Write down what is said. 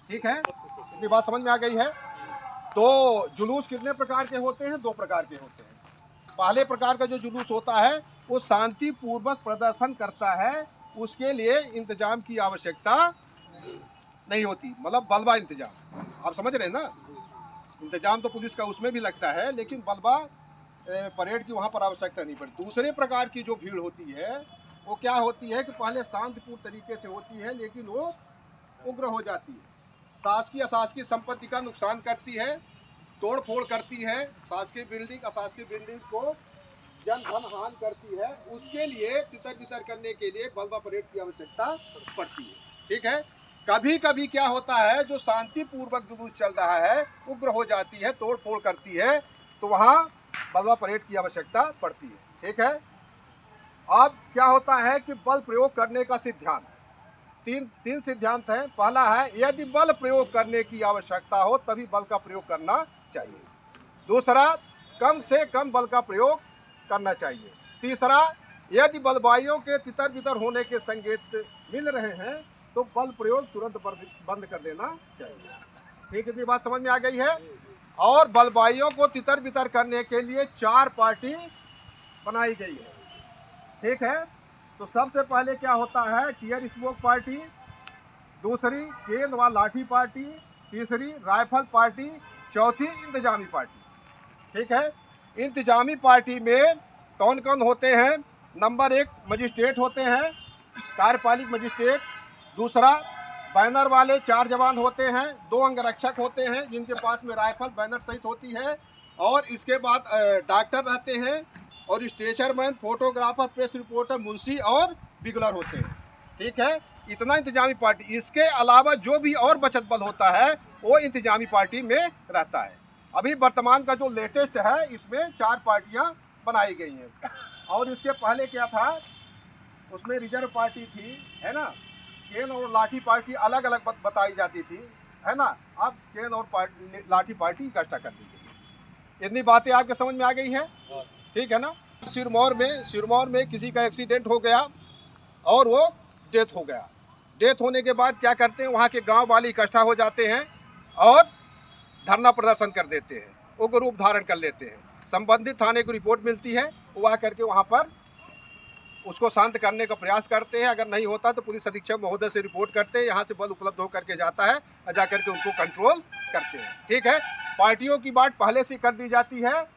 ठीक है, इतनी बात समझ में आ गई है। तो जुलूस कितने प्रकार के होते हैं? 2 प्रकार के होते हैं। पहले प्रकार का जो जुलूस होता है वो शांतिपूर्वक प्रदर्शन करता है, उसके लिए इंतजाम की आवश्यकता नहीं होती, मतलब बलवा इंतजाम। आप समझ रहे हैं ना? इंतजाम तो पुलिस का उसमें भी लगता है, लेकिन बलवा परेड की वहाँ पर आवश्यकता नहीं पड़ती। दूसरे प्रकार की जो भीड़ होती है वो क्या होती है कि पहले शांतिपूर्ण तरीके से होती है, लेकिन वो उग्र हो जाती है, शासकीय अशासकीय संपत्ति का नुकसान करती है, तोड़ फोड़ करती है, शासकीय बिल्डिंग अशासकीय बिल्डिंग को जन धन हानि करती है। उसके लिए तितर बितर करने के लिए बलवा परेड की आवश्यकता पड़ती है। ठीक है, कभी कभी क्या होता है, जो शांतिपूर्वक जुलूस चल रहा है उग्र हो जाती है, तोड़ फोड़ करती है, तो वहाँ बलवा परेड की आवश्यकता पड़ती है। ठीक है, अब क्या होता है कि बल प्रयोग करने का सिद्धांत, तीन सिद्धांत हैं। पहला है, यदि बल प्रयोग करने की आवश्यकता हो तभी बल का प्रयोग करना चाहिए। दूसरा, कम से कम बल का प्रयोग करना चाहिए। तीसरा, यदि बलवाइयों के तितर बितर होने के संकेत मिल रहे हैं तो बल प्रयोग तुरंत बंद कर देना चाहिए। ठीक, इतनी बात समझ में आ गई है। और बलवाइयों को तितर बितर करने के लिए 4 पार्टी बनाई गई है। ठीक है, तो सबसे पहले क्या होता है, टीयर स्मोक पार्टी, दूसरी गेंद व लाठी पार्टी, तीसरी राइफल पार्टी, चौथी इंतजामी पार्टी। ठीक है, इंतजामी पार्टी में कौन कौन होते हैं? नंबर 1 मजिस्ट्रेट होते हैं, कार्यपालिक मजिस्ट्रेट। दूसरा, बैनर वाले 4 जवान होते हैं, 2 अंगरक्षक होते हैं जिनके पास में राइफल बैनर सहित होती है, और इसके बाद डॉक्टर रहते हैं, और स्टेचरमैन, फोटोग्राफर, प्रेस रिपोर्टर, मुंशी और बिगलर होते हैं। ठीक है, इतना इंतजामी पार्टी। इसके अलावा जो भी और बचत बल होता है वो इंतजामी पार्टी में रहता है। अभी वर्तमान का जो लेटेस्ट है इसमें 4 पार्टियां बनाई गई हैं, और इसके पहले क्या था, उसमें रिजर्व पार्टी थी, है ना, गेंद और लाठी पार्टी अलग अलग बताई जाती थी, है ना। अब गेंद और लाठी पार्टी इकट्ठा कर दी गई है। इतनी बातें आपके समझ में आ गई है? ठीक है ना। सिरमौर में किसी का एक्सीडेंट हो गया और वो डेथ हो गया। डेथ होने के बाद क्या करते हैं, वहाँ के गांव वाले इकट्ठा हो जाते हैं और धरना प्रदर्शन कर देते हैं, उग्र रूप धारण कर लेते हैं। संबंधित थाने को रिपोर्ट मिलती है, वो आकर के वहाँ पर उसको शांत करने का प्रयास करते हैं। अगर नहीं होता तो पुलिस अधीक्षक महोदय से रिपोर्ट करते हैं, यहाँ से बल उपलब्ध होकर के जाता है और जाकर के उनको कंट्रोल करते हैं। ठीक है, पार्टियों की बात पहले से कर दी जाती है